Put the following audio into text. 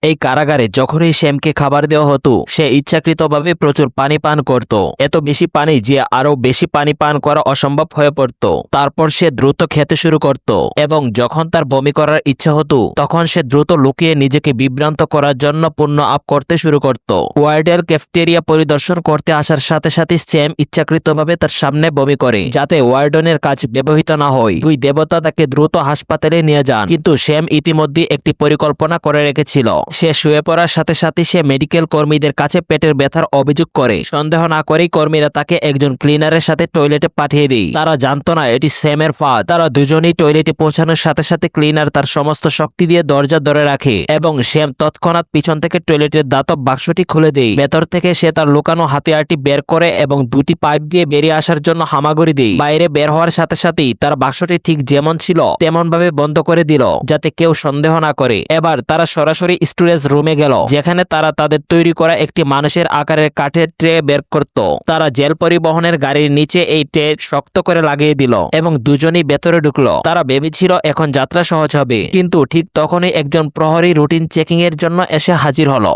এই কারাগারে যখনই শ্যামকে খাবার দেওয়া হতো সে ইচ্ছাকৃতভাবে প্রচুর পানি পান করত, এত বেশি পানি যে আরো বেশি পানি পান করা অসম্ভব হয়ে পড়ত। তারপর সে দ্রুত খেতে শুরু করত এবং যখন তার বমি করার ইচ্ছা হতো তখন সে দ্রুত লুকিয়ে নিজেকে বিভ্রান্ত করার জন্য পূর্ণ আপ করতে শুরু করত। ওয়ার্ডের ক্যাফেটেরিয়া পরিদর্শন করতে আসার সাথে সাথে স্যাম ইচ্ছাকৃতভাবে তার সামনে বমি করে যাতে ওয়ার্ডনের কাজ ব্যবহৃত না হয়। দুই দেবতা তাকে দ্রুত হাসপাতালে নিয়ে যান, কিন্তু স্যাম ইতিমধ্যে একটি পরিকল্পনা করে রেখেছিল। সে শুয়ে পড়ার সাথে সাথে সে মেডিকেল কর্মীদের কাছে পেটের ব্যথার অভিযোগ করে। সন্দেহ না করেই কর্মীরা তাকে একজন ক্লিনারের সাথে টয়লেটে পাঠিয়ে দেয়। তারা জানতো না এটি স্যামের ফাঁদ। তারা দুজনেই টয়লেটে পৌঁছানোর সাথে সাথে ক্লিনার তার সমস্ত শক্তি দিয়ে দরজা ধরে রাখে এবং স্যাম তৎক্ষণাৎ পিছন থেকে টয়লেটের দাতব বাক্সটি খুলে দেয়। ভেতর থেকে সে তার লুকানো হাতিয়ারটি বের করে এবং দুটি পাইপ দিয়ে বেরিয়ে আসার জন্য হামাগুড়ি দেয়। বাইরে বের হওয়ার সাথে সাথেই তার বাক্সটি ঠিক যেমন ছিল তেমন ভাবে বন্ধ করে দিল যাতে কেউ সন্দেহ না করে। এবার তারা সরাসরি স্টোরেজ রুমে গেল যেখানে তারা তাদের তৈরি করা একটি মানুষের আকারের কাঠের ট্রে বের করত। তারা জেল পরিবহনের গাড়ির নিচে এই ট্রে শক্ত করে লাগিয়ে দিল এবং দুজনেই ভেতরে ঢুকলো। তারা ভেবেছিল এখন যাত্রা সহজ হবে, কিন্তু ঠিক তখনই একজন প্রহরী রুটিন চেকিং এর জন্য এসে হাজির হলো।